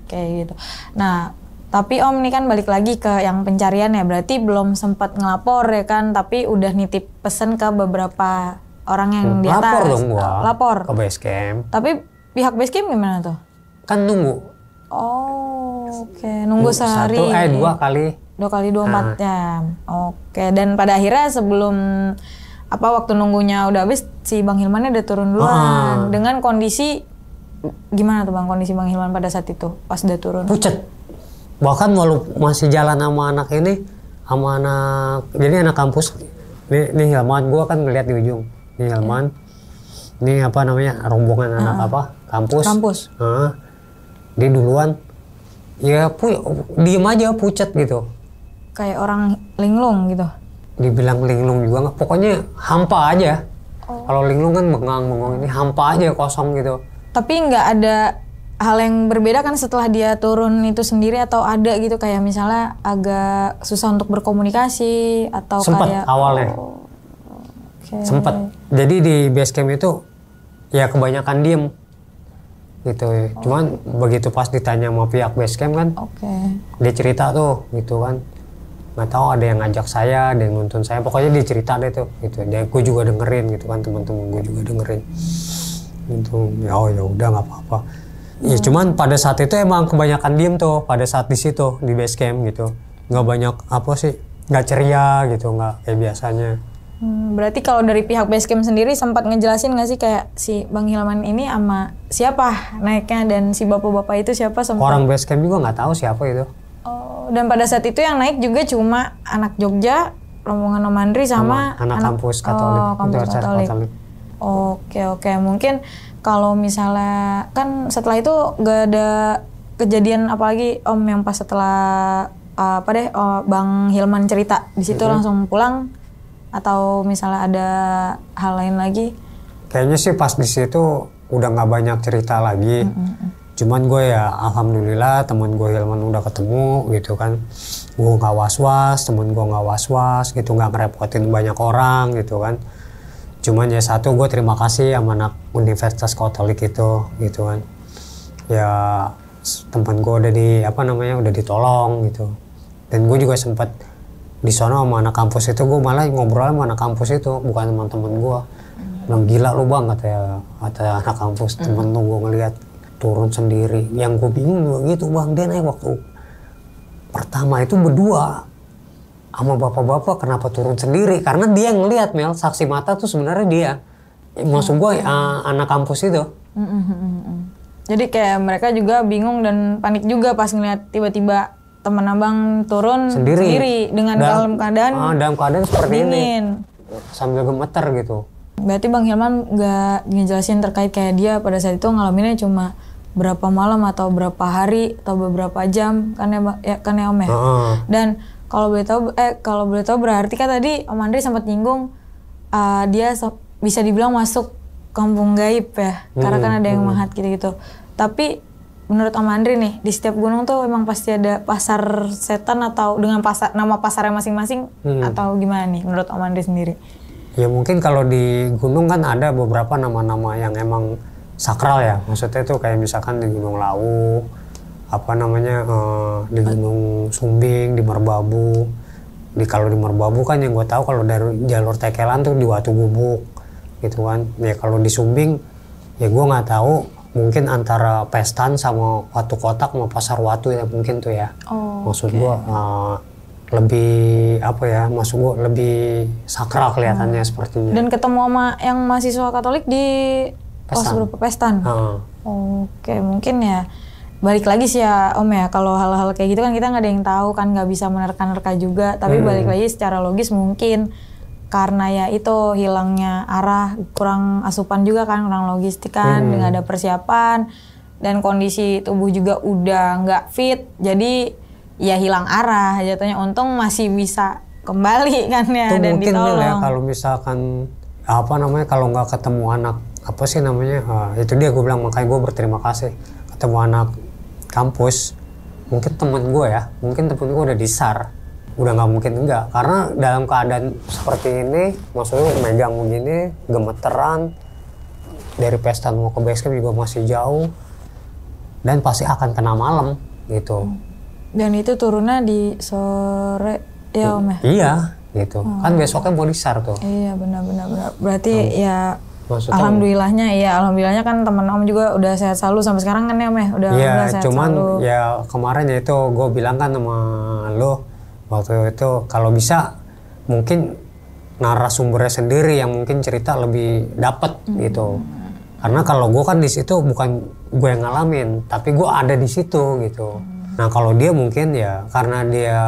gitu. Nah, tapi Om nih kan balik lagi ke yang pencarian ya, berarti belum sempat ngelapor ya kan, tapi udah nitip pesan ke beberapa orang yang di atas. Lapor dong gua. Lapor. Ke base camp. Tapi pihak base camp gimana tuh? Kan nunggu. Nunggu sehari. 2 kali. 2 kali 24 jam. Dan pada akhirnya sebelum waktu nunggunya udah habis, si Bang Hilman udah turun duluan. Dengan kondisi gimana tuh Bang, kondisi Bang Hilman pada saat itu pas udah turun? Pucet. Bahkan walau masih jalan sama anak ini, sama jadi anak kampus. Nih Hilman, gue kan ngeliat di ujung. Nih Hilman, ini apa namanya, rombongan anak kampus. Dia duluan, ya diem aja pucet gitu. Kayak orang linglung gitu? Dibilang linglung juga nggak, pokoknya hampa aja. Kalau linglung kan bengong-bengong, ini hampa aja, kosong gitu. Tapi nggak ada hal yang berbeda kan setelah dia turun itu sendiri, atau ada gitu kayak misalnya agak susah untuk berkomunikasi atau sempet awalnya. Sempet. Jadi di base camp itu ya kebanyakan diem gitu. Cuman begitu pas ditanya sama pihak base camp kan, dia cerita tuh gitu kan, nggak tahu ada yang ngajak saya, ada yang nuntun saya, pokoknya dia cerita deh tuh gitu. Dan gue juga dengerin gitu kan, teman-teman gue juga dengerin gitu. Ya udah nggak apa-apa. Ya cuman pada saat itu emang kebanyakan diem tuh pada saat di situ di base camp gitu, nggak banyak nggak ceria gitu, nggak kayak biasanya. Berarti kalau dari pihak base camp sendiri sempat ngejelasin nggak sih kayak si Bang Hilman ini sama siapa naiknya, dan si bapak-bapak itu siapa? Orang base camp juga nggak tahu siapa itu. Dan pada saat itu yang naik juga cuma anak Jogja, rombongan Om Andri sama anak kampus Katolik. Kampus Katolik. Oke. Mungkin kalau misalnya kan setelah itu nggak ada kejadian apalagi Om yang pas setelah Bang Hilman cerita di situ langsung pulang, atau misalnya ada hal lain lagi? Kayaknya sih pas di situ udah nggak banyak cerita lagi. Cuman gue ya alhamdulillah teman gue Hilman udah ketemu gitu kan. Gue nggak was-was, temen gue nggak was-was gitu, nggak ngerepotin banyak orang gitu kan. Cuman ya satu, gue terima kasih sama anak Universitas Katolik itu gitu kan. Ya teman gue udah ditolong gitu. Dan gue juga sempat di sono sama anak kampus itu, gue malah ngobrol sama anak kampus itu, bukan teman-teman gue. Bilang gila lu bang, kata anak kampus, temen lu gue ngeliat turun sendiri. Yang gue bingung juga gitu bang, dia naik waktu pertama itu berdua sama bapak-bapak, kenapa turun sendiri? Karena dia ngelihat Mel, saksi mata tuh sebenarnya dia. Maksud gue anak kampus itu. Jadi kayak mereka juga bingung dan panik juga pas ngeliat tiba-tiba teman abang turun sendiri dengan dalam keadaan seperti dingin. Ini sambil gemeter gitu. Berarti Bang Hilman nggak ngejelasin terkait kayak dia pada saat itu ngalaminnya cuma berapa malam atau berapa hari atau beberapa jam kan ya Om ya. Dan kalau boleh tahu berarti kan tadi Om Andri sempat nyinggung dia bisa dibilang masuk kampung gaib ya, karena kan ada yang mahat gitu-gitu. Tapi menurut Om Andri nih, di setiap gunung tuh emang pasti ada pasar setan atau dengan nama pasarnya masing-masing atau gimana nih menurut Om Andri sendiri? Ya mungkin kalau di gunung kan ada beberapa nama-nama yang emang sakral ya, maksudnya itu kayak misalkan di Gunung Lawu, di Gunung Sumbing, di Merbabu. Kalau di Merbabu kan yang gue tahu kalau dari jalur Tekelan tuh di Watu Gubuk gitu kan. Ya kalau di Sumbing ya gue nggak tahu, mungkin antara Pestan sama Watu Kotak sama Pasar Watu ya mungkin tuh ya. Maksud gue lebih sakral kelihatannya sepertinya. Dan ketemu sama yang mahasiswa Katolik di Pestan. Oke, mungkin ya balik lagi sih ya Om ya, kalau hal-hal kayak gitu kan kita nggak ada yang tahu kan, nggak bisa menerka-nerka juga. Tapi balik lagi secara logis mungkin karena ya itu hilangnya arah, kurang asupan juga kan, kurang logistik kan, nggak ada persiapan dan kondisi tubuh juga udah nggak fit, jadi ya hilang arah jatuhnya. Untung masih bisa kembali kan ya, itu dan mungkin ditolong. Ya kalau misalkan kalau nggak ketemu anak itu dia gue bilang, makanya gue berterima kasih ketemu anak kampus. Mungkin temen gue udah disar, udah nggak mungkin enggak, karena dalam keadaan seperti ini maksudnya megang begini gemeteran, dari Pestan mau ke basecamp juga masih jauh dan pasti akan kena malam gitu. Dan itu turunnya di sore ya Om ya? Iya gitu, kan besoknya mau disar tuh. Iya benar. Berarti ya alhamdulillahnya kan teman Om juga udah sehat selalu sampai sekarang kan ya Om ya? Udah sehat cuman selalu. Ya kemarin ya itu gue bilang kan sama lo waktu itu, kalau bisa mungkin narasumbernya sendiri yang mungkin cerita lebih dapet gitu. Karena kalau gue kan di situ bukan gue yang ngalamin, tapi gue ada di situ gitu. Nah kalau dia mungkin ya karena dia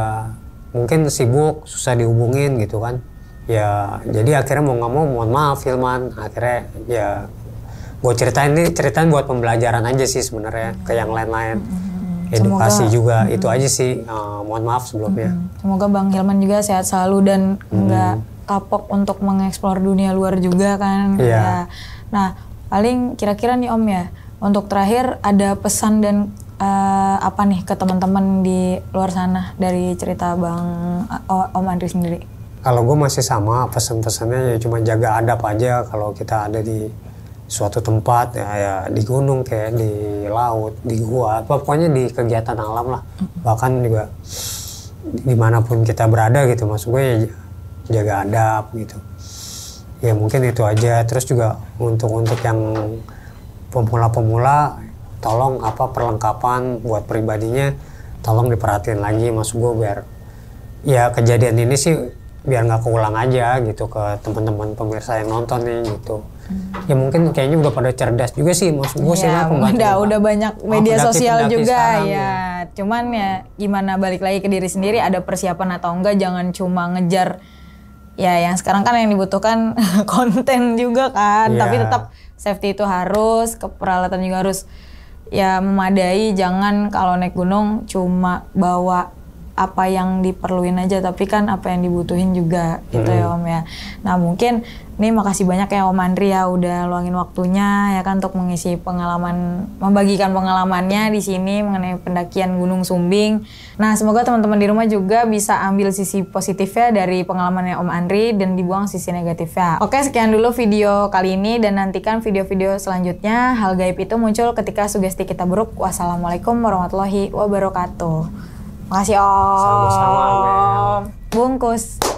mungkin sibuk, susah dihubungin gitu kan. Ya jadi akhirnya mau nggak mau, mohon maaf Hilman, akhirnya ya gue ceritain buat pembelajaran aja sih sebenarnya ke yang lain-lain. Edukasi juga itu aja sih, mohon maaf sebelumnya. Semoga Bang Hilman juga sehat selalu dan nggak kapok untuk mengeksplor dunia luar juga kan. Ya. Nah paling kira-kira nih Om ya, untuk terakhir ada pesan dan apa nih ke teman-teman di luar sana dari cerita Om Andri sendiri? Kalau gue masih sama, pesan-pesannya ya cuma jaga adab aja kalau kita ada di suatu tempat ya di gunung kayak di laut, di gua, pokoknya di kegiatan alam lah. Bahkan juga dimanapun kita berada gitu, maksud gue ya jaga adab gitu. Ya mungkin itu aja. Terus juga untuk yang pemula-pemula, tolong perlengkapan buat pribadinya tolong diperhatiin lagi, maksud gue biar ya kejadian ini sih biar nggak keulang aja gitu ke teman-teman pemirsa yang nonton nih gitu. Ya mungkin kayaknya udah pada cerdas juga sih, maksud gue sih udah banyak media sosial juga ya. Cuman ya gimana, balik lagi ke diri sendiri, ada persiapan atau enggak, jangan cuma ngejar ya yang sekarang kan yang dibutuhkan konten juga kan. Tapi tetap safety itu harus, peralatan juga harus ya memadai. Jangan kalau naik gunung cuma bawa apa yang diperluin aja, tapi kan apa yang dibutuhin juga gitu ya Om ya. Nah mungkin nih makasih banyak ya Om Andri ya udah luangin waktunya ya kan untuk mengisi pengalaman, membagikan pengalamannya di sini mengenai pendakian Gunung Sumbing. Nah semoga teman-teman di rumah juga bisa ambil sisi positifnya dari pengalamannya Om Andri dan dibuang sisi negatifnya. Oke, sekian dulu video kali ini dan nantikan video-video selanjutnya. Hal gaib itu muncul ketika sugesti kita buruk. Wassalamualaikum warahmatullahi wabarakatuh. Makasih Om. Sama-sama, Mel. Bungkus.